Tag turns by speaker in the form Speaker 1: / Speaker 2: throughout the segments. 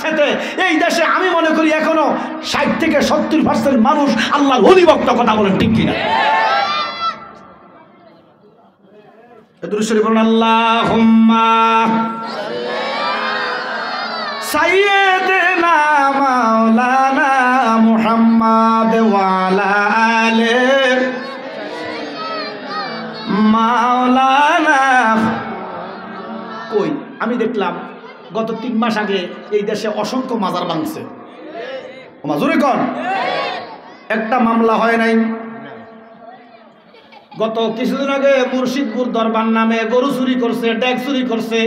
Speaker 1: সাথে এই দেশে আমি মনে করি এখনো 60 থেকে 70% মানুষ আল্লাহর অলিভক্ত। কথা বলেন ঠিক কিনা? দুরূদ শরীফ পড়ুন, আল্লাহুম্মা সাইয়্যিদিনা মাওলানা মুহাম্মদ ওয়া আলা আলি মাওলানা। কই আমি দেখলাম গত 3 মাস আগে এই দেশে অসংখ্য মাজার ভাঙছে। মাজুরে কোন একটা মামলা হয় নাই। গত কিছুদিন আগে মুর্শিদপুর দরবার নামে গরু চুরি করছে, ডেক চুরি করছে,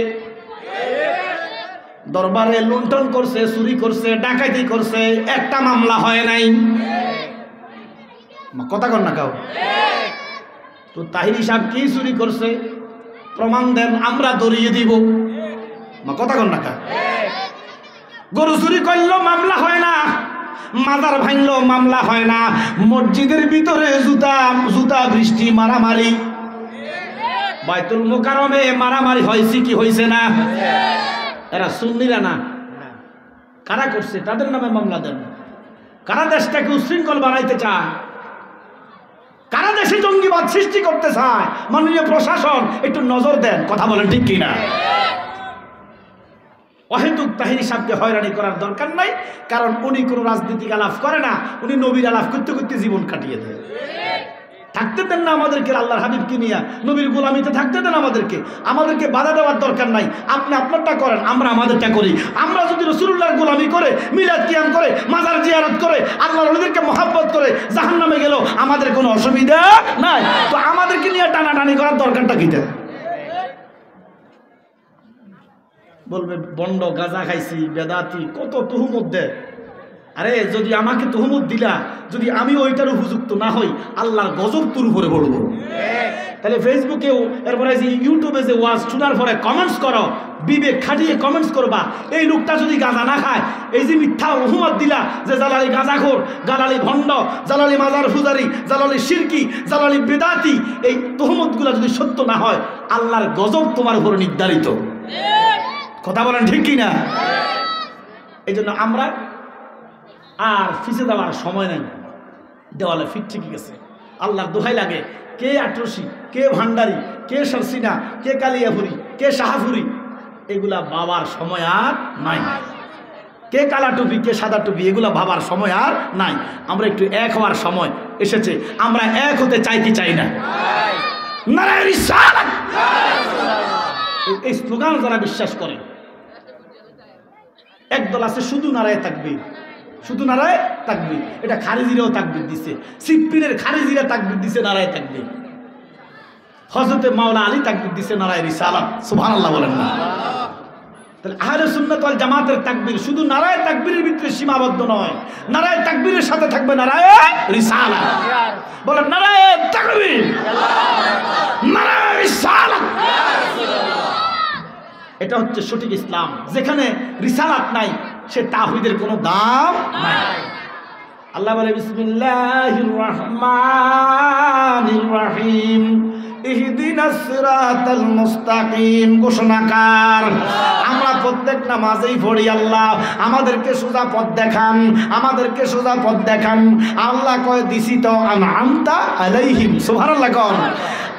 Speaker 1: দরবারে লুণ্ঠন করছে, চুরি করছে, ডাকাতি করছে, একটা মামলা হয় নাই। কথা কন না কাউ। তো তাহিরি সাহেব কি চুরি করছে প্রমাণ দেন, আমরা দরিয়ে দিব। কথা কন না কা। গরু চুরি করলো মামলা হয় না, মাজার ভাঙলো মামলা হয় না, মসজিদের ভিতরে জুতা বৃষ্টি মারামারি, বাইতুল মুকাররমে মারামারি হয়েছে কি হয়েছে না? এরা সুন্নিরা না, কারা করছে তাদের নামে মামলা দেন। কারা দেশটাকে উশৃঙ্খল বানাইতে চায়, কারা দেশে জঙ্গিবাদ সৃষ্টি করতে চায়, মাননীয় প্রশাসন একটু নজর দেন। কথা বলেন ঠিক কিনা? অহেতুক তাহিরি সাহেবকে হয়রানি করার দরকার নাই, কারণ উনি কোনো রাজনীতিক আলাপ করে না, উনি নবীর আলাপ করতে করতে জীবন কাটিয়ে দেয়। থাকতে দেন না আমাদেরকে আল্লাহর হাবিবকে নিয়ে, নবীর গোলামিতে থাকতে দেন আমাদেরকে বাধা দেওয়ার দরকার নাই। আপনি আপনারটা করেন, আমরা আমাদেরটা করি। আমরা যদি রাসূলুল্লাহর গোলামি করে, মিলাদ কিয়াম করে, মাজার জিয়ারত করে, আল্লাহর ওলিদেরকে মহব্বত করে জাহান্নামে গেল, আমাদের কোনো অসুবিধা নাই। তো আমাদেরকে নিয়ে টানাটানি করার দরকারটা কি? বলবে বন্ড, গাঁজা খাইছি, বেদাতি, কত তুহুমত দেয়। আরে যদি আমাকে তুহুমত দিলা, যদি আমি ওইটার উপযুক্ত না হই, আল্লাহর গজব তোর উপরে বলবো। তাহলে ফেসবুকেও এরপরে যে ইউটিউবে যে ওয়াজ শোনার পরে কমেন্টস করো, বিবেক খাটিয়ে কমেন্টস করবা। এই লোকটা যদি গাঁজা না খায়, এই যে মিথ্যা অহুমত দিলা যে জালালি গাঁজাখোর, জালালি ভণ্ড, জালালি মাজার পূজারি, জালালি শিরকি, জালালি বেদাতি, এই তুহুমতগুলো যদি সত্য না হয়, আল্লাহর গজব তোমার উপরে নির্ধারিত। কথা বলেন ঠিক কিনা? এই জন্য আমরা আর ফিসে দেওয়ার সময় নাই, দেওয়ালে ফিট ঠিকই গেছে। আল্লাহর দোহাই লাগে, কে আটরসি, কে ভান্ডারি, কে সরসিনা, কে কালিয়াপুরি, কে শাহাপুরি, এগুলা বাবার সময় আর নাই। কে কালা টুপি, কে সাদা টুপি, এগুলা ভাবার সময় আর নাই। আমরা একটু এক হওয়ার সময় এসেছে। আমরা এক হতে চাই কি চাই না? নারায়ে রিসালাত, এই স্লোগান যারা বিশ্বাস করে, একদল আছে শুধু নারায়ে তাকবীর, শুধু নারায়ে তাকবীর। এটা খারিজিরাও তাকবীর দিছে, সিপ্পিরের খারিজিরা তাকবীর দিছে নারায়ে তাকবীর, হযরতে মাওলা আলী তাকবীর দিছে নারায়ে রিসালাত। সুবহানাল্লাহ বলেন না? তাহলে আহলে সুন্নাত ওয়াল জামাতের তাকবীর শুধু নারায়ে তাকবীরের ভিতরে সীমাবদ্ধ নয়, নারায়ে তাকবীরের সাথে থাকবে নারায়ে রিসালাত। বলেন নারায়ে তাকবীর, নারায়ে রিসালাত। এটা হচ্ছে সঠিক ইসলাম। যেখানে রিসালাত নাই, সে তাওহীদের কোনো দাম নাই। আল্লাহ বলে বিসমিল্লাহির রহমানির রহিম, ইহদিনাস সিরাতাল মুস্তাকিম। ঘোষণাকার আমরা প্রত্যেক নামাজেই পড়ি, আল্লাহ আমাদেরকে সোজা পথ দেখান, আমাদেরকে সোজা পথ দেখান। আল্লাহ কয় দিছি তো আনআমতা আলাইহিম। সুবহানাল্লাহ কোন?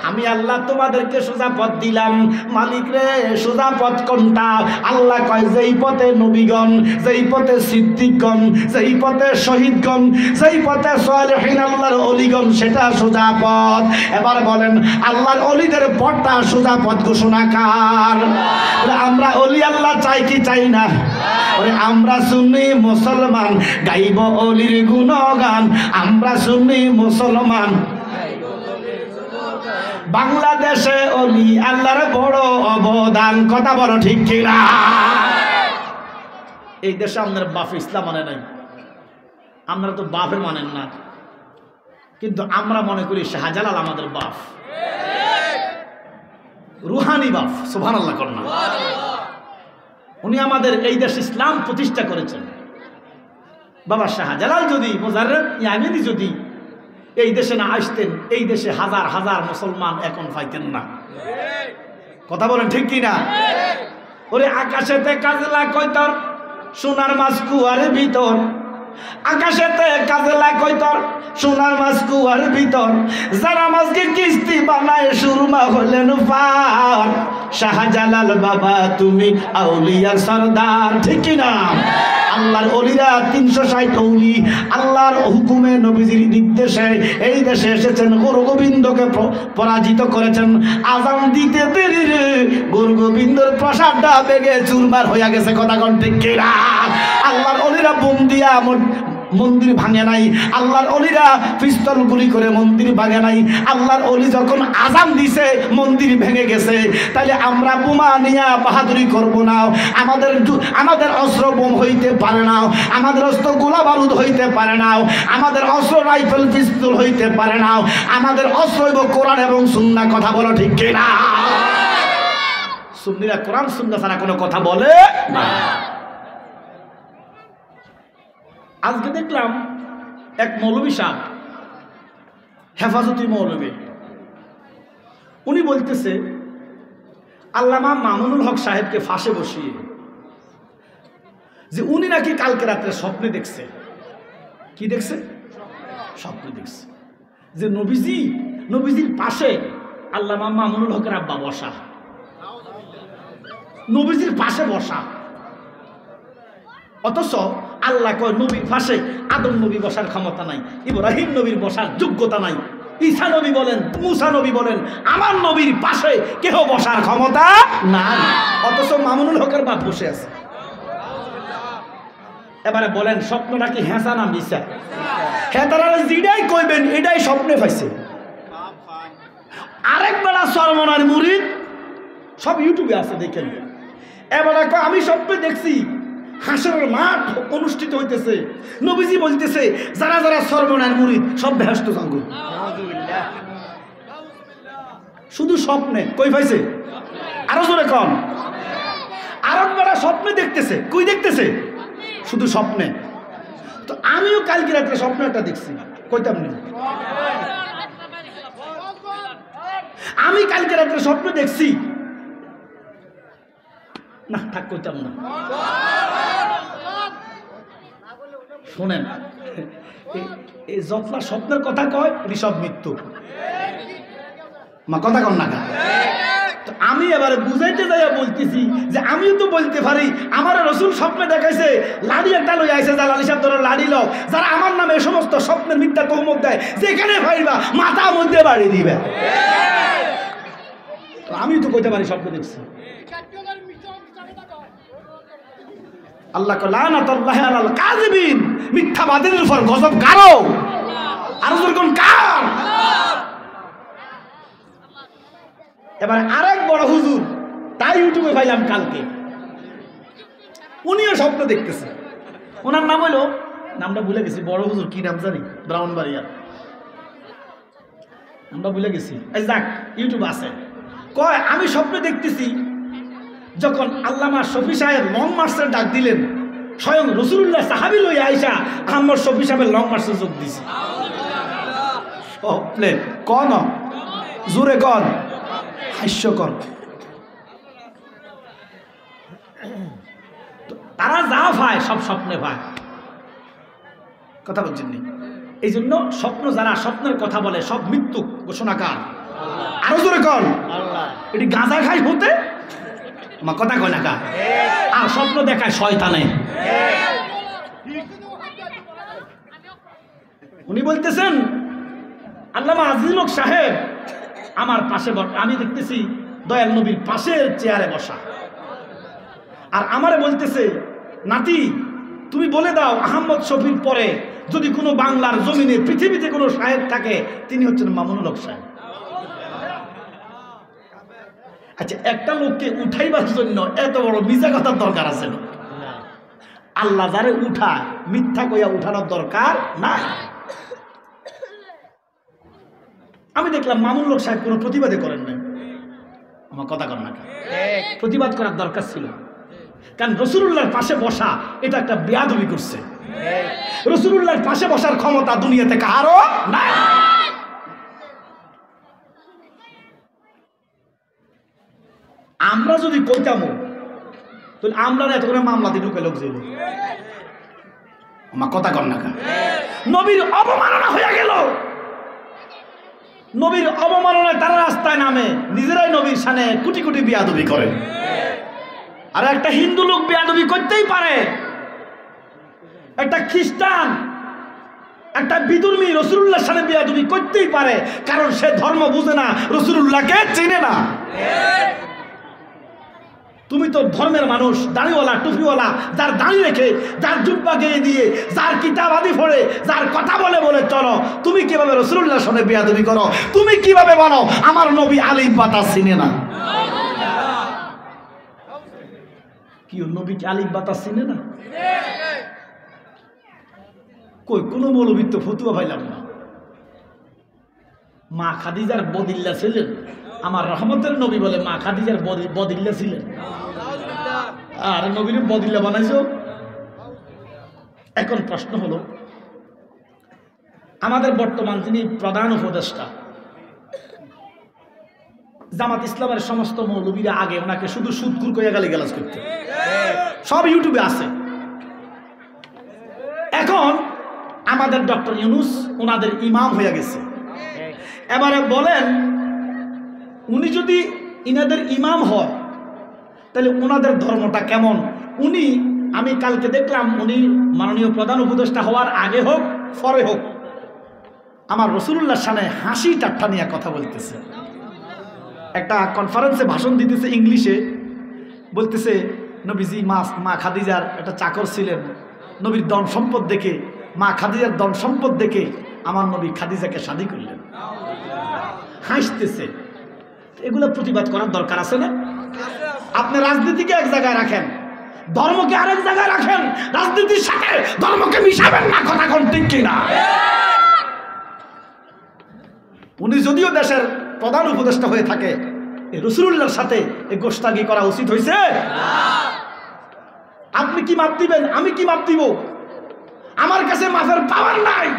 Speaker 1: আমি আল্লাহ তোমাদেরকে সোজা পথ দিলাম। মালিক রে, সোজা পথ কোনটা? আল্লাহ কয় যেই পথে নবীগণ, যেই পথে সিদ্দিকগণ, যেই পথে শহীদগণ, যেই পথে সালেহিন আল্লাহর ওলিগণ, সেটা সোজা পথ। এবার বলেন আল্লাহর ওলিদের পথটা সোজা পথ ঘোষণাকার। আমরা ওলি আল্লাহ চাই কি চাই না? আমরা সুন্নি মুসলমান গাইব ওলির গুণগান, আমরা সুন্নি মুসলমান বাংলাদেশে ওলি আল্লাহর বড় অবদান। কথা বলো ঠিক কিনা? এই দেশে আমাদের বাপ ইসলাম মানে নাই, আপনারা তো বাপের মানেন না, কিন্তু আমরা মনে করি শাহজালাল আমাদের বাপ, রুহানি বাপ। সুবহানাল্লাহ করুন না? উনি আমাদের এই দেশে ইসলাম প্রতিষ্ঠা করেছেন। বাবা শাহজালাল যদি, মুজাররদ ইয়ামিনী যদি এই দেশে না আসতেন, এই দেশে হাজার হাজার মুসলমান এখন পাইতেন না। কথা বলেন ঠিক কিনা? ওরে আকাশেতে কাজলা কয়তর, সোনার মাছ কুয়ার ভিতর, আকাশেতে কাজলা কইতর, সোনার মাছ কুয়ার ভিতর, যারা মাছকে কিস্তি বানায় সুরমা হলেন পার। শাহজালাল বাবা তুমি আউলিয়ার সরদার, ঠিক কিনা? আল্লাহর ওলিরা 360 ওলি আল্লাহর হুকুমে নবীজির নির্দেশে এই দেশে এসেছেন, গুরু গোবিন্দকে পরাজিত করেছেন। আজান দিতে দেরি রে গুরু গোবিন্দর প্রসাদটা বেগে চুরমার হইয়া গেছে, কথা কোন ঠিক কিনা? আল্লাহর ওলিরা বন্দিয়া মন্দির ভাঙে নাই, আল্লাহর অলিরা পিস্তল গুলি করে মন্দির ভাঙে নাই। আল্লাহর অলি যখন আজান দিছে মন্দির ভেঙে গেছে। তাহলে আমরা বোমা নিয়ে বাহাদুরি করব না, আমাদের অস্ত্র বোম হইতে পারে না, আমাদের অস্ত্র গোলা বারুদ হইতে পারে না, আমাদের অস্ত্র রাইফেল পিস্তল হইতে পারে না, আমাদের অস্ত্র হইব কোরআন এবং সুন্নাহ। কথা বলো ঠিক কিনা? সুন্নিরা কোরআন সুন্নাহ ছাড়া কোনো কথা বলে না। আজকে দেখলাম এক মৌলবী সাহেব, হেফাজতি মৌলবী, উনি বলতেছে আল্লামা মামুনুল হক সাহেবকে ফাঁসে বসিয়ে যে উনি নাকি কালকে রাত্রে স্বপ্নে দেখছে। কি দেখছে? স্বপ্নে দেখছে যে নবীজির পাশে আল্লামা মামুনুল হকের আব্বা বসা, নবীজির পাশে বসা। অথচ আল্লাহ কয় নবীর পাশে আদম নবী বসার ক্ষমতা নাই, ইব্রাহিম নবীর বসার যোগ্যতা নাই, ঈসা নবী বলেন, মুসা নবী বলেন, আমার নবীর পাশে কেহ বসার ক্ষমতা নাই। অথচ মামুনুল হকের বাপ বসে আছে। এবারে বলেন স্বপ্নটা কি হেঁচা না মিশা? হ্যাঁ, তারা যেটাই কইবেন এটাই স্বপ্নে পাইছে। আরেক বেলা সরমনার মুরিদ, সব ইউটিউবে আছে, দেখেন। এবারে আমি স্বপ্নে দেখছি হাসরের মাঠ অনুষ্ঠিত হইতেছে, নবীজি বলতেছে যারা যারা সর্বনার মুরিদ সব বেহেশত যাবে। শুধু স্বপ্নে। কই পাইছে? আরো জোরে কম। আরব বেলা স্বপ্নে দেখতেছে। কই দেখতেছে? শুধু স্বপ্নে। তো আমিও কালকে রাত্রে স্বপ্ন একটা দেখছি, কইতাম না। আমি কালকে রাত্রে স্বপ্ন দেখছি না, থাক কইতাম না। শোনেন, এই যতলা স্বপ্নের কথা কয় ঋষভ মৃত্যু মা, কথা কন না। তো আমি এবারে বুঝাইতে যাইয়া বলতেছি যে আমিও তো বলতে পারি আমার রসুল স্বপ্নে দেখাইছে লাড়ি একটা লই আইছে, জালালি সাহেব ধরো লাড়ি লও, যারা আমার নামে এই সমস্ত স্বপ্নের মিথ্যা তহমত দেয় যেখানে পাইবা মাথা মধ্যে বাড়ি দিবে। তো আমি তো কইতে পারি স্বপ্ন দেখছি। আল্লাহ লানাতুল্লাহি আলাল কাযিবিন, মিথ্যাবাদীদের উপর গজব কারো। আর যখন কার। এবার আরেক বড় হুজুর, তাই ইউটিউবে পাইলাম কালকে, উনিও স্বপ্ন দেখতেছে। ওনার নাম হলো, নামটা ভুলে গেছি, বড় হুজুর কি নাম জানি, ব্রাউনবাড়িয়া, নামটা ভুলে গেছি। যাক, ইউটিউব আছে। কয় আমি স্বপ্নে দেখতেছি যখন আল্লামা শফি সাহেব লং মার্চের ডাক দিলেন, স্বয়ং রাসূলুল্লাহ সাহাবী লই আয়েশা আহমদ শফি সাহেবের লং মার্চে যোগ দিছে। স্বপ্নে কন জোরে কন, হাস্যকর। তারা যা পায় সব স্বপ্নে পায়, কথা বলছেন নি? এই জন্য স্বপ্ন, যারা স্বপ্নের কথা বলে সব মৃত্যু ঘোষণাকার। আরো জোরে কন, এটি গাঁজা খাই হতে মা, কথা কয় না কা। আর স্বপ্ন দেখায় শয়তানে। উনি বলতেছেন আল্লামা আজিজুল হক সাহেব আমার পাশে, আমি দেখতেছি দয়াল নবীর পাশের চেয়ারে বসা, আর আমারে বলতেছে নাতি তুমি বলে দাও আহমদ শফির পরে যদি কোনো বাংলার জমিনে পৃথিবীতে কোনো সাহেব থাকে তিনি হচ্ছেন মামুনুল হক সাহেব। আচ্ছা, একটা লোককে উঠাইবার জন্য এত বড় মিথ্যা কথার দরকার আছে না? আল্লাহ যারে উঠায় মিথ্যা কইয়া উঠানোর দরকার নাই। আমি দেখলাম মামুনুল হক সাহেব কোনো প্রতিবাদে করেন নাই। আমার কথা কর না, প্রতিবাদ করার দরকার ছিল, কারণ রাসূলুল্লাহর পাশে বসা এটা একটা বেয়াদবি করছে। রাসূলুল্লাহর পাশে বসার ক্ষমতা দুনিয়াতে কারো নাই। আমরা যদি কইতাম তো আমরা এত করে মামলা দিয়ে ঢুকে লোক যাইল আমার কথা কর না কেন? নবীর অবমাননা হয়ে গেল। নবীর অবমাননায় তারা রাস্তায় নামে, নিজেরাই নবীর সামনে কোটি কোটি বিয়াদবি করে। আর একটা হিন্দু লোক বিয়াদবি করতেই পারে, একটা খ্রিস্টান, একটা বিধর্মী রাসূলুল্লাহর সাথে বিয়াদবি করতেই পারে, কারণ সে ধর্ম বুঝে না, রাসূলুল্লাহকে চেনে না। তুমি তো ধর্মের মানুষ, দাড়িওয়ালা, টুপিওয়ালা, যার দাড়ি রেখে, যার জুব্বা গেয়ে দিয়ে, যার কিতাব আদি পড়ে, যার কথা বলে বলে চলো, তুমি কিভাবে রাসূলুল্লাহর সাথে বিয়াদবি করো? তুমি কিভাবে বলো আমার নবী আলিফ বাতা চিনে না? কি নবী কি আলিফ বাতা চিনে না? কই কোনো মৌলবী তো ফতুয়া পাইলাম না। মা খাদিজার বদিল্লা ছিলেন, আমার রহমতের নবী বলে মা খাদিজার বদিল্লা ছিলেন। আর নবীর বদিল্লা বানাইছো। এখন প্রশ্ন হলো, আমাদের বর্তমান যিনি প্রধান উপদেষ্টা, জামাত ইসলামের সমস্ত মৌলবীরা আগে ওনাকে শুধু সুদকুর কইয়া গালিগালাজ করতে, সব ইউটিউবে আছে। এখন আমাদের ডক্টর ইউনূস ওনাদের ইমাম হয়ে গেছে। এবারে বলেন, উনি যদি ইনাদের ইমাম হয় তাহলে ওনাদের ধর্মটা কেমন? উনি, আমি কালকে দেখলাম, উনি মাননীয় প্রধান উপদেষ্টা হওয়ার আগে হোক পরে হোক, আমার রাসূলুল্লাহর সামনে হাসি ঠাট্টা নিয়ে কথা বলতেছে। একটা কনফারেন্সে ভাষণ দিতেছে ইংলিশে, বলতেছে নবীজি মা খাদিজার একটা চাকর ছিলেন, নবীর ধন সম্পদ দেখে, মা খাদিজার ধন সম্পদ দেখে আমার নবী খাদিজাকে শাদী করলেন। হাসতেছে। এগুলো প্রতিবাদ করার দরকার আছে না? আপনি রাজনীতিকে এক জায়গায় রাখেন, ধর্মকে আরেক জায়গায় রাখেন, রাজনীতির সাথে ধর্মকে মিশাবেন না। কথা কোন ঠিক কিনা? উনি যদিও দেশের প্রধান উপদেষ্টা হয়ে থাকে, রাসূলুল্লাহর সাথে এই গোস্তাগি করা উচিত হয়েছে? আপনি কি মাপ দিবেন? আমি কি মাপ দিব? আমার কাছে মাফের পাওয়ার নাই।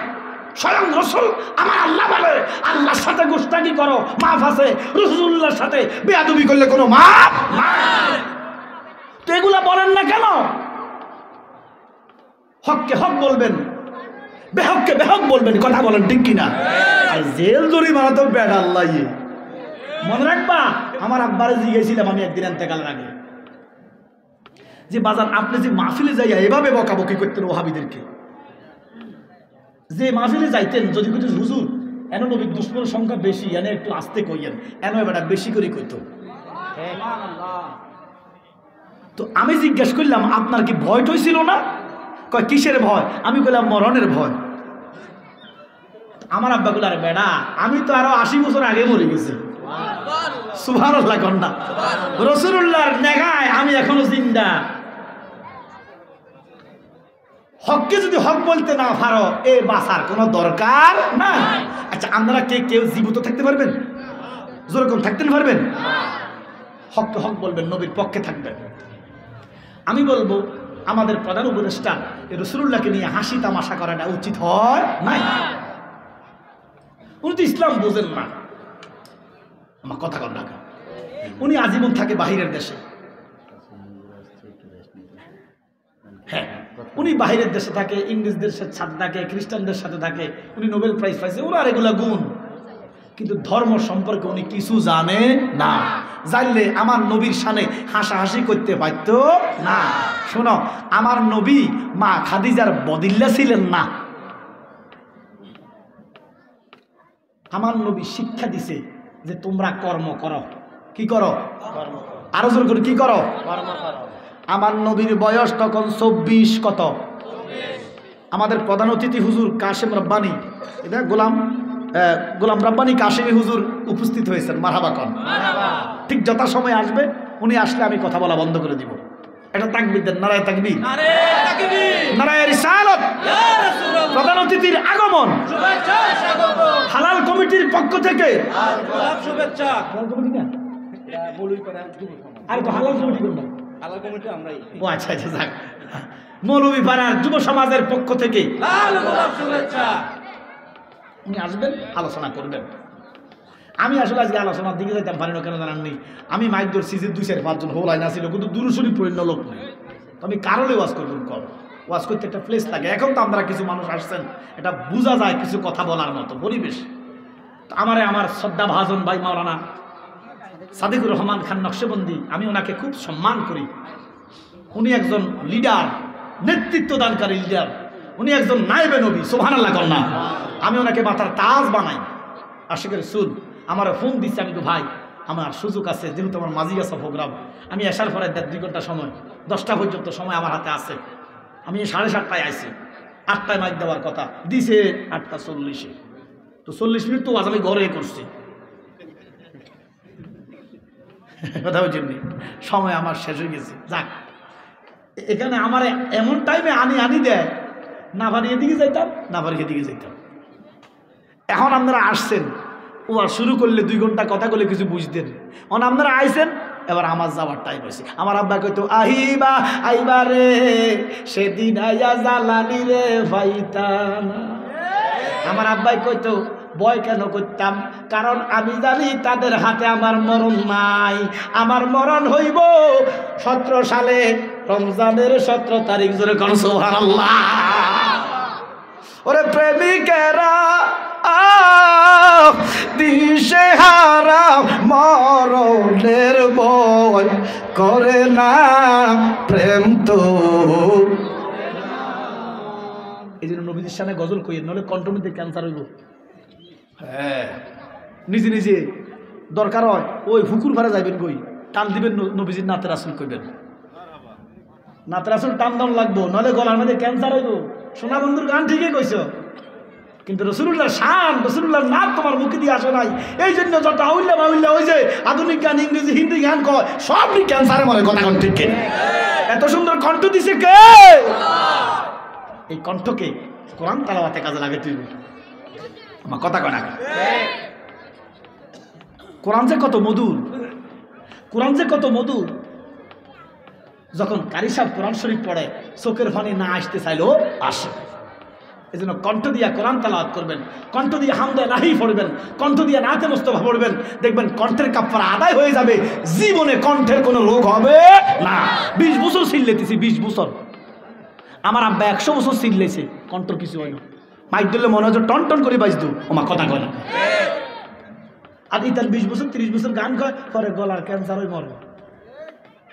Speaker 1: স্বয়ং রাসূল আমার আল্লাহ বলে আল্লাহর সাথে গোস্তাগি করো, মাফ আছে। রাসূলুল্লাহর সাথে বেয়াদবি করলে কোনো মাফ নাই। তো এগুলা বলেন না কেন? হককে হক বলবেন, বেহককে বেহক বলবেন। কথা বলেন ঠিক কিনা? আর জেল জরিমানা তো বেড আল্লাহ। মনে রাখবা, আমার আব্বারে জিজ্ঞেসছিলাম আমি একদিন ইন্তেকালের আগে, যে বাজার আপনি যে মাহফিলে যাইয়া এভাবে বকাবকি করতেন ওহাবিদেরকে, যে মাহফিলে যাইতেন, যদি কিছু হুজুর এন নবীর দুশ্মনের সংখ্যা বেশি, এনে একটু আস্তে কইয়েন, এন এবার বেশি করে কইত। তো আমি জিজ্ঞেস করলাম আপনার কি ভয় হয়েছিল না? কয় কিসের ভয়? আমি কইলাম মরণের ভয়। আমার আব্বা গুলো, আরে বেড়া আমি তো আরো 80 বছর আগে মরে গেছি। সুবহানাল্লাহ কন্যা, রাসূলুল্লাহর নেগায় আমি এখনো জিন্দা। হককে যদি হক বলতে না পারো, এ বাঁচার কোনো দরকার না। আচ্ছা, আপনারা কেউ জীবিত থাকতে পারবেন? যেরকম থাকতে পারবেন? হককে হক বলবেন, নবীর পক্ষে থাকবেন। আমি বলবো আমাদের প্রধান উপদেষ্টা রাসূলুল্লাহকে নিয়ে হাসি তামাশা করাটা উচিত হয় নাই। উনি তো ইসলাম বোঝেন না। আমার কথা কর না, উনি আজীবন থাকে বাহিরের দেশে। হ্যাঁ, উনি বাহিরের দেশে থাকে, ইংরেজদের সাথে থাকে, খ্রিস্টানদের সাথে থাকে। উনি নোবেল প্রাইজ পাইছে, ওনার এগুলা গুণ। কিন্তু ধর্ম সম্পর্কে উনি কিছু জানে না। জানলে আমার নবীর সামনে হাসাহাসি করতে পারত না। শোনো, আমার নবী মা খাদিজার বদিল্লা ছিলেন না। আমার নবী শিক্ষা দিছে যে তোমরা কর্ম করো। কি করো? আরো জোর করে কি করো? আমার নবীর বয়স তখন 24। কত? আমাদের প্রধান অতিথি হুজুর কাশেম রব্বানি, এটা গোলাম রব্বানি কাশেমি হুজুর উপস্থিত হয়েছেন। মারহাবা কর। ঠিক যথা সময় আসবে, উনি আসলে আমি কথা বলা বন্ধ করে দিব। এটা তাকবীর দেন, নারায়ে তাকবীর, নারায়ে রিসালাত। প্রধান অতিথির আগমন, হালাল কমিটির পক্ষ থেকে শুভেচ্ছা। হালাল কমিটি না, আর হালাল কমিটি করলাম। ও আচ্ছা আচ্ছা, যাক, মৌলভী পাড়ার যুব সমাজের পক্ষ থেকে উনি আসবেন, আলোচনা করবেন। আমি আসলে আজকে আলোচনার দিকে যাইতাম পারি না, কেন জানাননি? আমি মাইক ধরছি যে 2-4-5 জন হোলাই না ছিল, কিন্তু দুরূদ শরীফ পড়িন্ন লোক নেই। আমি কারণে ওয়াজ করবেন কম, ওয়াজ করতে একটা প্লেস লাগে। এখন তো আমরা কিছু মানুষ আসছেন, এটা বোঝা যায় কিছু কথা বলার মতো পরিবেশ। আমার শ্রদ্ধা ভাজন ভাই মাওলানা সাদিকুর রহমান খান নকশবন্দি, আমি ওনাকে খুব সম্মান করি। উনি একজন লিডার, নেতৃত্ব দানকারী লিডার। উনি একজন নায়েবে নবী, সুবহানাল্লাহ কন্যা। আমি ওনাকে মাথার তাজ বানাই। আশিকের রাসূল আমার ফোন দিচ্ছে, আমি তো ভাই আমার সুযোগ আছে, যেহেতু আমার মাঝি আছে প্রোগ্রাম, আমি আসার পরে 1.5-2 ঘন্টা সময়, 10টা পর্যন্ত সময় আমার হাতে আছে। আমি 7:30টায় আইছি, 8টায় মাইক দেওয়ার কথা দিছে 8:40-এ, তো 40 মিনিট তো আজ আমি ঘরে করছি। কথা বলছেন, সময় আমার শেষ হয়ে গেছে। যাক, এখানে আমার এমন টাইমে আনি দেয়, না পারি এদিকে যাইতাম, না পারি এদিকে যাইতাম। এখন আপনারা আসছেন, ও আর শুরু করলে 2 ঘন্টা কথা বলে কিছু বুঝতেন। এখন আপনারা আইছেন, এবার আমার যাওয়ার টাইম হয়েছে। আমার আব্বা কইতো আহিবা আইবা রে, সেদিন আইয়া জ্বালানি রে ভাইতানা। আমার আব্বাই কইতো ভয় কেন করতাম, কারণ আমি জানি তাদের হাতে আমার মরণ নাই। আমার মরণ হইব 17 সালে রমজানের 17 তারিখ। জোরে কোন সুবহানাল্লাহ। ওরে প্রেমিকেরা দিশে হারা মরণের ভয় করে না, প্রেম তো। এই জন্য নবীদের সামনে গজল কই, নলে কণ্ঠমধ্যে ক্যান্সার হইব। হ্যাঁ, নিজে নিজে দরকার হয় ওই ফুকুর ভাড়া যাইবেন, কই টান দিবেন, নবীজির নাতে রাসূল কইবেন, নাতে রাসূল টান দাম লাগবো, নলে গলার মধ্যে ক্যান্সার হইব। সোনা বন্ধুর গান ঠিকই কইছো, কিন্তু রাসূলুল্লাহ শান, রাসূলুল্লাহর নাম তোমার মুখে দিয়ে আসে নাই। এই জন্য যত আউল্লা বাউল্লা ওই যে আধুনিক গান, ইংরেজি হিন্দি গান কয়, সবই ক্যান্সারে মরে। কথা কোন ঠিক? এত সুন্দর কণ্ঠ দিছে কে? এই কণ্ঠকে কোরআন তেলাওয়াতে কাজে লাগে। তুই আমার কথা কয় না? কোরআন যে কত মধুর, কোরআন যে কত মধুর। যখন কারি সাহেব কোরআন শরীফ পড়ে, চোখের পানি না আসতে চাইলেও আসে। এই জন্য কণ্ঠ দিয়া কোরআন তেলাওয়াত করবেন, কণ্ঠ দিয়ে হামদে লাহি পড়বেন, কণ্ঠ দিয়ে নাতে মুস্তফা পড়বেন, দেখবেন কণ্ঠের কাফারা আদায় হয়ে যাবে। জীবনে কণ্ঠের কোনো রোগ হবে না। 20 বছর চিল্লাইতেছি, 20 বছর। আমার আব্বা 100 বছর চিল্লাইছে, কণ্ঠর কিছু হয় না। মাইক দিলে মনে হয় টন টন করে বাজতো। আমার কথা কয় না? আর ইতার 20 বছর 30 বছর গান কয়, পরে গলার ক্যান্সার হয়ে মরবে।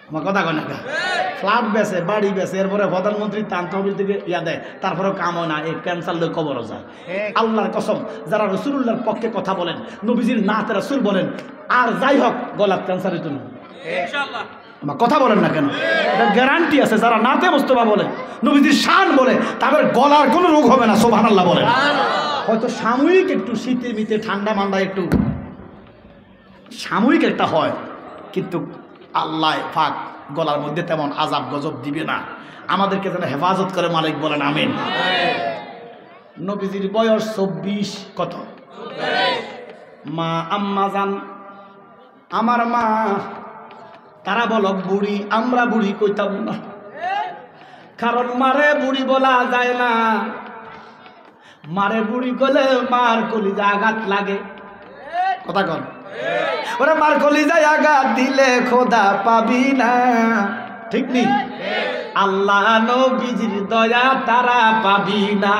Speaker 1: আমার কথা কয় না? ফ্ল্যাট বেছে, বাড়ি বেছে, এরপরে প্রধানমন্ত্রী তান্তবিল থেকে ইয়া দেয়, তারপরেও কাম হয় না, এই ক্যান্সার লোক কবরও যায়। আল্লাহর কসম, যারা রাসূলুল্লাহর পক্ষে কথা বলেন, নবীজির নাতে রাসূল বলেন, আর যাই হোক গলার ক্যান্সার হইতো না ইনশাআল্লাহ। আমার কথা বলেন না কেন? এটা গ্যারান্টি আছে। যারা নাতে মুস্তফা বলে, নবীজির শান বলে, তাদের গলার কোনো রোগ হবে না। সুবহানাল্লাহ বলেন। হয়তো সাময়িক একটু শীতে মিতে ঠান্ডা মান্ডা একটু সাময়িক একটা হয়, কিন্তু আল্লাহ পাক গলার মধ্যে তেমন আযাব গজব দিবে না। আমাদেরকে যেন হেফাজত করে মালিক বলেন আমিন। নবীজির বয়স 24। কত? মা আম্মা জান, আমার মা, তারা বলক বুড়ি, আমরা বুড়ি কইতাম না, কারণ মারে বুড়ি বলা যায় না। মারে বুড়ি কইলে মার কলিজা আঘাত লাগে। কথা কন? ওরা মার কলিজায় আঘাত দিলে খোদা পাবি না। ঠিক নেই? আল্লাহ নবীজির দয়া তারা পাবি না।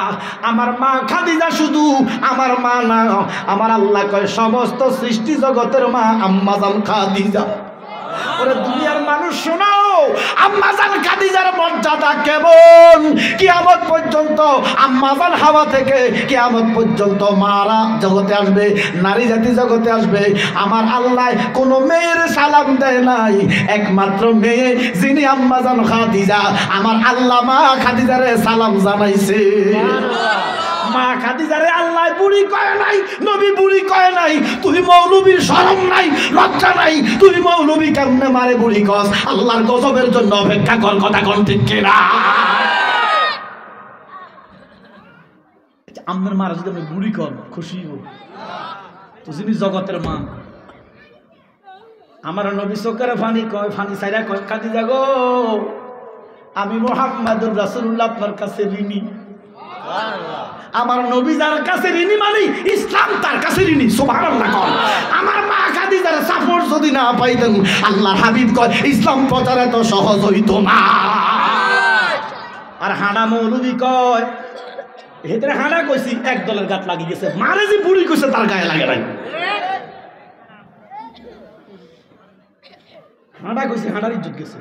Speaker 1: আমার মা খাদিজা শুধু আমার মা না, আমার আল্লাহ কয় সমস্ত সৃষ্টি জগতের মা আম্মা জান খাদিজা। ওরে দুনিয়ার মানুষ শোনাও, আম্মা জান খাদিজার মর্যাদা কেমন। কিয়ামত পর্যন্ত আম্মা জান হাওয়া থেকে কিয়ামত পর্যন্ত মারা জগতে আসবে, নারী জাতি জগতে আসবে। আমার আল্লাহ কোনো মেয়ের সালাম দেয় নাই, একমাত্র মেয়ে যিনি আম্মা জান খাদিজা, আমার আল্লাহ মা খাদিজারে সালাম জানাইছে। মা খাদিজারে আল্লাহ বুড়ি কয় নাই, নবী বুড়ি কয় নাই। তুই মৌলবীর শরম নাই, লজ্জা নাই, তুই মৌলবী কেমনে মারে বুড়ি কস? আল্লাহর গজবের জন্য অপেক্ষা কর। কথা কোন ঠিক কিনা? আপনার মারা যদি আপনি বুড়ি কর, খুশি হব তো। যিনি জগতের মা, আমার নবী চোখের ফানি কয়, ফানি সাইরা কয়, খাদিজা গো, আমি মুহাম্মাদুর রাসূলুল্লাহ আপনার কাছে ঋণী। আমার নবী যার কাছে ঋণী মানে ইসলাম তার কাছে ঋণী। সুবহানাল্লাহ কর। আমার মা খাদিজার সাপোর্ট যদি না পাইতেন, আল্লাহর হাবিব কয় ইসলাম প্রচার এত সহজ হইতো না। আর হাঁড়া মৌলবী কয় হেতরে হাঁড়া কইছি এক দলের গাত লাগি গেছে, মারে যে বুড়ি কইছে তার গায়ে লাগে নাই। হাঁড়া কইছি হাঁড়ার ইজ্জত গেছে,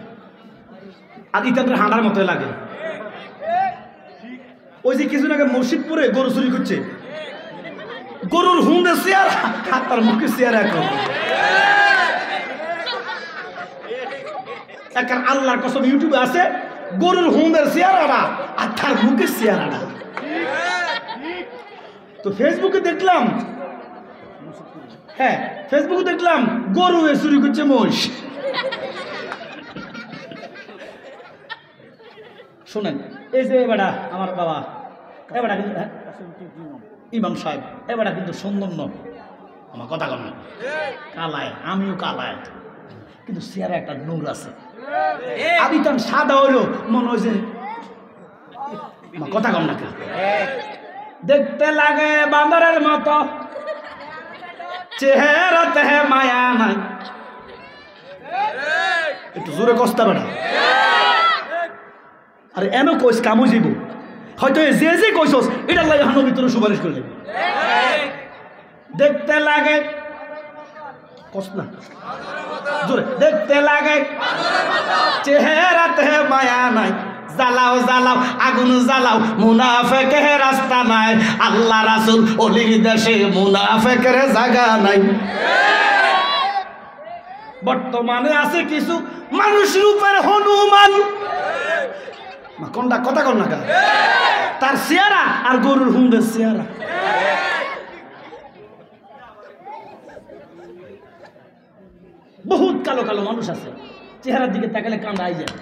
Speaker 1: আর ইতাদের হাঁড়ার মতোই লাগে। ওই যে কিছুদিন আগে মসজিদপুরে গরু চুরি করছে, গরুর হুন্ডে চেয়ার আর তার মুখে চেয়ার এক আল্লাহর কসম ইউটিউবে আছে, গরুর হুন্ডের চেয়ার আনা আর তার মুখে চেয়ার আনা। তো ফেসবুকে দেখলাম, হ্যাঁ ফেসবুকে দেখলাম গরু চুরি করছে মোষ। শোনেন, এই যে এবারে আমার বাবা এবারে কিন্তু ইমাম সাহেব এবারে কিন্তু সুন্দর ন, আমার কথা কন না, কালায় আমিও কালায়, কিন্তু চেয়ারে একটা নূর আছে। আমি তো সাদা হইলো মনে হয় যে আমার কথা কন না, দেখতে লাগে বান্দরের মতো, চেহারাতে মায়া নাই। একটু জোরে কষ্ট বেড়া, আরে এন কইস কামু যাইব, হয়তো যে যে কইছস এটার লাগে হানো ভিতরে সুপারিশ করলে। দেখতে লাগে কষ্ট না, জোরে দেখতে লাগে চেহারাতে মায়া নাই, জ্বালাও জ্বালাও আগুন জ্বালাও মুনাফেকের রাস্তা নাই, আল্লাহ রাসূল অলির দেশে মুনাফেকের জায়গা নাই। বর্তমানে আছে কিছু মানুষ রূপের হনুমান, কোনটা কথা কন না, তার চেহারা আর গরুর হুন্ডের চেহারা। বহুত কালো কালো মানুষ আছে, চেহারার দিকে তাকালে কান্দাই যায়,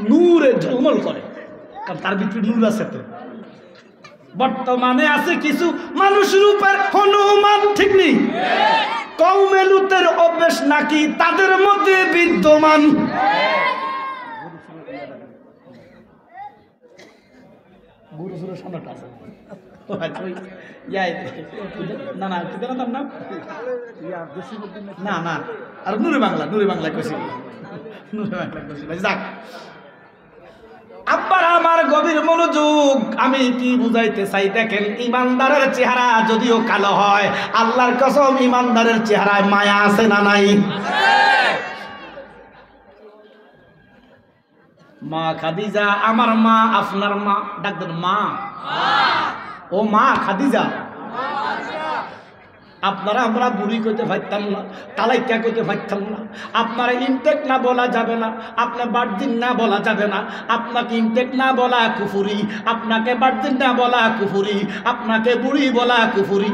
Speaker 1: নূরে ঝলমল করে, কারণ তার ভিতরে নূর আছে। তো বর্তমানে আছে কিছু মানুষ রূপের হনুমান, ঠিক নেই? কওমে লূতের অভ্যাস নাকি তাদের মধ্যে বিদ্যমান। না না আর নুরে বাংলা, নুরে বাংলা কইছি, নুরে বাংলা কইছি। যাক আব্বার আমার গভীর মনোযোগ, আমি কি বুঝাইতে চাই দেখেন, ইমানদারের চেহারা যদিও কালো হয়, আল্লাহর কসম ইমানদারের চেহারায় মায়া আছে না নাই? মা খাদিজা আমার মা, আপনার মা, ডাক্তার মা, ও মা খাদিজা, আপনারা আমরা বুড়ি করতে পারতাম না, তালাইকা করতে পারতাম না, আপনারা ইনটেক না বলা যাবে না, আপনার বারদিন না বলা যাবে না, আপনাকে ইনটেক না বলা কুফুরি, আপনাকে বারদিন না বলা কুফুরি, আপনাকে বুড়ি বলা কুফুরি।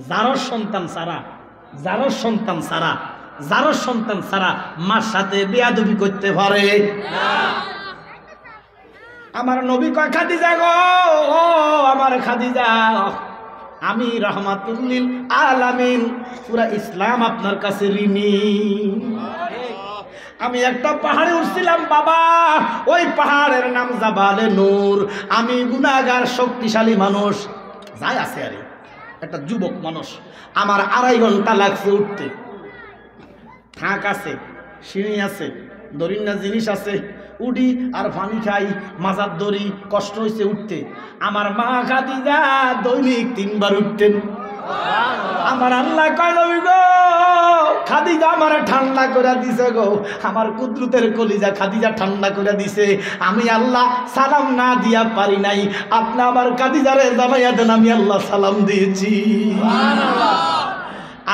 Speaker 1: যারর সন্তান সারা, যারর সন্তান সারা, যারর সন্তান সারা মার সাথে বেয়াদবি করতে পারে না। আমার নবী কয় খাদিজা গো, ও আমার খাদিজা, আমি রহমাতুল্লিল আলামিন, পুরা ইসলাম আপনার কাছে ঋণী। আমি একটা পাহাড়ে উঠছিলাম বাবা, ওই পাহাড়ের নাম জাবালে নূর। আমি গুনাহগার শক্তিশালী মানুষ, যাই আছে আরে একটা যুবক মানুষ, আমার 2.5 ঘন্টা লাগছে উঠতে। থাক আছে, সিঁড়ি আছে, দরিন্না জিনিস আছে, উঠি আর পানি খাই, মাজার দড়ি, কষ্ট হয়েছে উঠতে। আমার মা খাদিজা দৈনিক 3 বার উঠতেন। আমার আল্লাহ কয় নবী গো, খাদিজা আমার ঠান্ডা করে দিছে গো, আমার কুদরতের কলিজা খাদিজা ঠান্ডা করে দিছে। আমি আল্লাহ সালাম না দিয়া পারি নাই, আপনি আমার খাদিজারে জানাইয়া দেন আমি আল্লাহ সালাম দিয়েছি।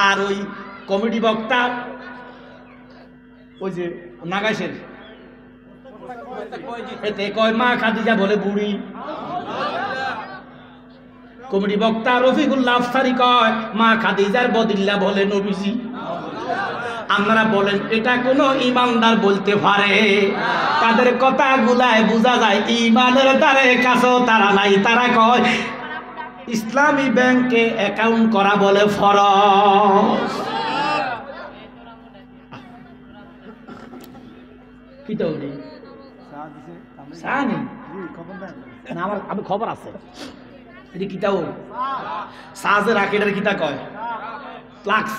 Speaker 1: আর ওই কমেডি বক্তা, ওই যে নাগাইশের, এতে কয় মা খাদিজা বলে বুড়ি। কমেডি বক্তা রফিকুল্লাহ আফসারি কয় মা খাদিজার বদিল্লা বলে নবীজি। আপনারা বলেন এটা কোনো ইমানদার বলতে পারে? তাদের কথাগুলায় বোঝা যায় ইমানের দ্বারে কাছেও তারা নাই। তারা কয় ইসলামী ব্যাংকে অ্যাকাউন্ট করা বলে ফরজ। চা নেই না আমার, আমি খবর আছে এটি কিতাও সাজে রাখে, এটার কিতা কয় ফ্লাক্স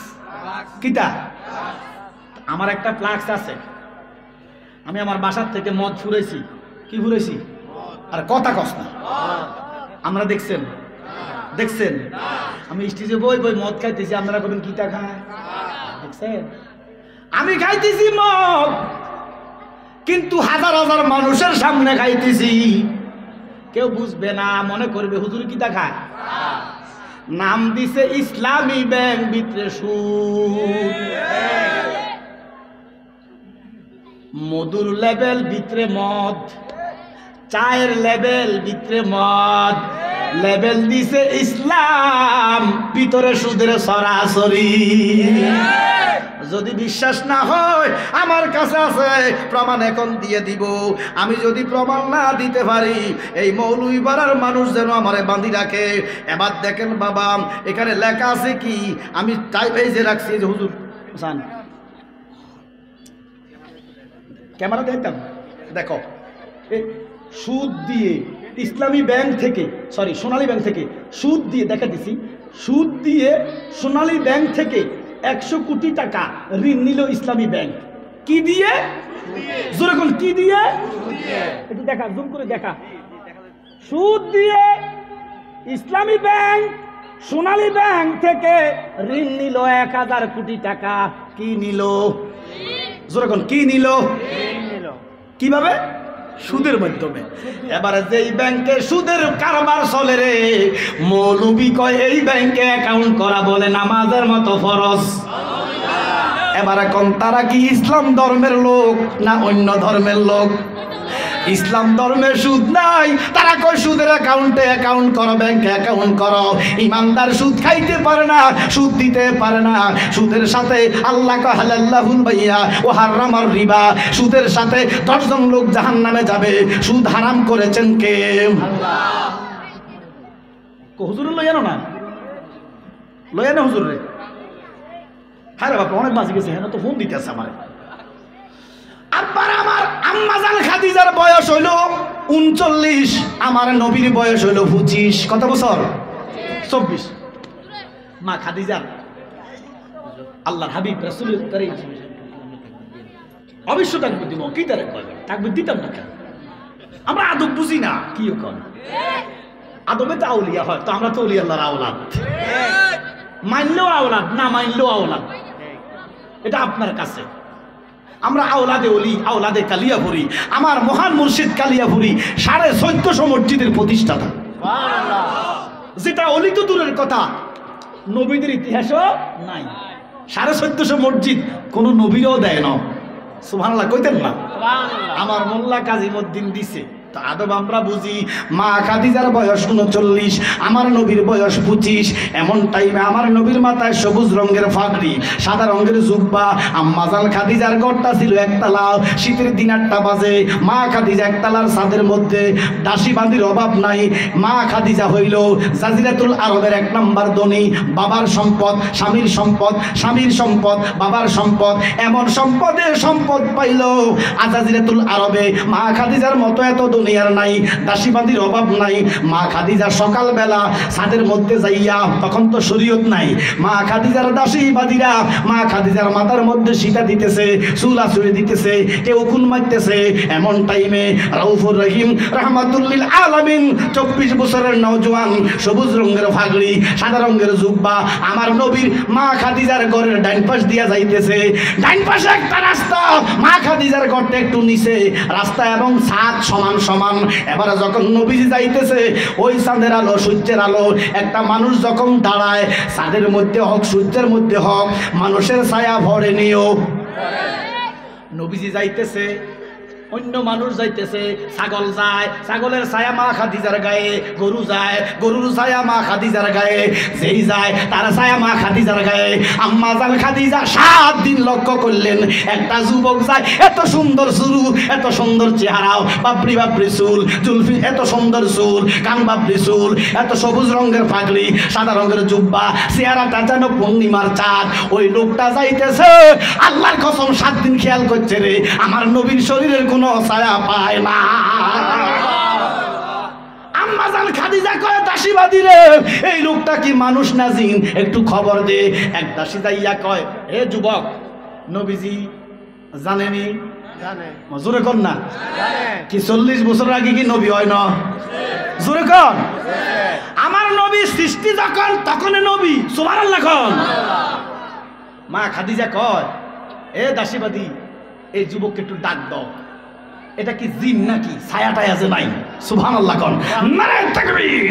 Speaker 1: কিতা। আমার একটা ফ্লাক্স আছে, আমি আমার বাসার থেকে মদ ফুরেছি। কি ফুরেছি? আর কথা কস না, আমরা দেখছেন দেখছেন আমি স্টেজে বই বই মদ খাইতেছি, আপনারা কবেন কিতা খায় দেখছেন? আমি খাইতেছি মদ, কিন্তু হাজার হাজার মানুষের সামনে খাইতেছি, কেউ বুঝবে না, মনে করবে হুজুর কিতা খায়। নাম দিছে ইসলামী ব্যাংক, ভিতরে সুদ, মধুর লেভেল ভিতরে মদ, চায়ের লেভেল ভিতরে মদ, লেভেল দিছে ইসলাম, ভিতরে সুদের সরাসরি। যদি বিশ্বাস না হয় আমার কাছে আছে প্রমাণ, এখন দিয়ে দিব। আমি যদি প্রমাণ না দিতে পারি এই মৌলভীপাড়ার মানুষ যেন আমারে বাঁধি রাখে। এবার দেখেন বাবা, এখানে লেখা আছে কি, আমি টাইপ এই যে রাখছি, যে হুজুর হাসান ক্যামেরা দেখতাম, দেখো সুদ দিয়ে ইসলামী ব্যাংক থেকে, সরি সোনালী ব্যাংক থেকে সুদ দিয়ে দেখা দিছি, সুদ দিয়ে সোনালী ব্যাংক থেকে 100 কোটি টাকা ঋণ নিল ইসলামী ব্যাংক। কি দিয়ে? জোরে কোন কি দিয়ে? একটু দেখা, জুম করে দেখা। সুদ দিয়ে ইসলামী ব্যাংক সোনালী ব্যাংক থেকে ঋণ নিল 1000 কোটি টাকা। কি নিল? জোরে কোন কি নিল? কিভাবে? সুদের মাধ্যমে। এবারে যেই ব্যাংকে সুদের কারবার চলে রে, মৌলবি কয় এই ব্যাংকে অ্যাকাউন্ট করা বলে নামাজের মতো ফরজ। এবারে কোন তারা কি ইসলাম ধর্মের লোক না অন্য ধর্মের লোক? ইসলাম ধর্মের সুদ নাই, তারা কয় সুদের অ্যাকাউন্টে অ্যাকাউন্ট করো, ব্যাংকে অ্যাকাউন্ট করো। ইমানদার সুদ খাইতে পারে না, সুদ দিতে পারে না। সুদের সাথে আল্লাহ কয় হালাল্লাহুল বাইয়া ও হারামার রিবা, সুদের সাথে 10 জন লোক জাহান্নামে যাবে। সুদ হারাম করেছেন কে? আল্লাহ। হুজুর লইয়ানো না, লইয়ানো হুজুর রে। হ্যাঁ রে বাবা, অনেক বাজে গেছে, হ্যাঁ তো ফোন দিতে আছে আমার। আব্বার আমার আম্মাজান খাদিজার বয়স হইল 39, আমার নবীর বয়স হইল 25। কত বছর? 24। মা খাদিজার আল্লাহর হাবিব রাসূলুল্লাহ কারীম অবশ্য তাকবীর দিব, কি তারে কয় তাকবীর দিতাম না কেন? আমরা আদব বুঝি না। কি কন আদবে তো আউলিয়া হয়, তো আমরা তো ওলি আল্লাহর আওলাদ, মানলেও আওলাদ, না মানলেও আওলাদ। এটা আপনার কাছে। আমরা আওলাদে ওলি, আওলাদে কালিয়াপুরি। আমার মহান মুর্শিদ কালিয়াপুরি 1450 মসজিদের প্রতিষ্ঠাতা, যেটা অলি তো দূরের কথা, নবীদের ইতিহাসও নাই। 1450 মসজিদ কোন নবীরও দেয় না। সুবহানাল্লাহ কইতেন না? আমার মোল্লা কাজীমউদ্দিন দিছে। তো আদব আমরা বুঝি। মা খাদিজার বয়স 39, আমার নবীর বয়স 25। এমন টাইমে আমার নবীর মাথায় সবুজ রঙের ফাগড়ি, সাদা রঙের জুব্বা। আম্মাজান খাদিজার ঘরটা ছিল একতলা, শীতের দিন 8টা বাজে। মা খাদিজা একতলার ছাদের মধ্যে, দাসী বান্দির অভাব নাই। মা খাদিজা হইল জাজিরাতুল আরবের 1 নাম্বার ধনী। বাবার সম্পদ স্বামীর সম্পদ, স্বামীর সম্পদ বাবার সম্পদ, এমন সম্পদের সম্পদ পাইল জাজিরাতুল আরবে। মা খাদিজার মতো এত দুনিয়ার নাই, দাসীবাদীর অভাব নাই। মা খাদিজা সকালবেলা ছাদের মধ্যে যাইয়া, তখন তো শরীয়ত নাই, মা খাদিজার দাসীবাদীরা মা খাদিজার মাথার মধ্যে সীতা দিতেছে, চুলা চুড়ে দিতেছে, কেউ খুন মারতেছে। এমন টাইমে রাউফুর রহিম রাহমাতুল্লিল আলামিন 24 বছরের নওজোয়ান, সবুজ রঙের ফাগড়ি, সাদা রঙের জুব্বা, আমার নবীর মা খাদিজার ঘরের ডাইন পাশ দিয়া যাইতেছে। ডাইন পাশে একটা রাস্তা, মা খাদিজার ঘরটা একটু নিচে, রাস্তা এবং ছাদ সমান সমান। এবারে যখন নবীজি যাইতেছে, ওই চাঁদের আলো সূর্যের আলো, একটা মানুষ যখন দাঁড়ায়, চাঁদের মধ্যে হোক সূর্যের মধ্যে হোক, মানুষের ছায়া ভরে নিও। নবীজি যাইতেছে, অন্য মানুষ যাইতেছে, ছাগল যায়, ছাগলের ছায়া মা খাদিজার গায়ে, গরু যায়, গরুর ছায়া মা খাদিজার গায়ে, যেই যায় তার ছায়া মা খাদিজার গায়ে। আম্মাজান খাদিজা 7 দিন লক্ষ্য করলেন, একটা যুবক যায়, এত সুন্দর চুল, এত সুন্দর চেহারা, বাপরি বাপরি চুল, জুলফি এত সুন্দর চুল, কান বাপরি চুল, এত সবুজ রঙের পাগড়ি, সাদা রঙের জুব্বা, চেহারাটা যেন পূর্ণিমার চাঁদ। ওই লোকটা যাইতেছে, আল্লাহর কসম 7 দিন খেয়াল করছে রে, আমার নবীর শরীরের কোন কোনো ছায়া পায় না। আম্মাজান খাদিজা কয় দাসীবাদী রে, এই লোকটা কি মানুষ না জিন, একটু খবর দে। এক দাসী যাইয়া কয়, হে যুবক, নবীজি জানেনি? জোরে কর না, কি 40 বছর আগে কি নবী হয় না? জোরে কর। আমার নবী সৃষ্টি যখন তখনই নবী, সুবহানাল্লাহ কন। মা খাদিজা কয়, এ দাসীবাদী, এই যুবককে একটু ডাক দাও, এটা কি জিন নাকি ছায়াটাই আছে নাই? সুবহানাল্লাহ কন, নারে তাকবীর।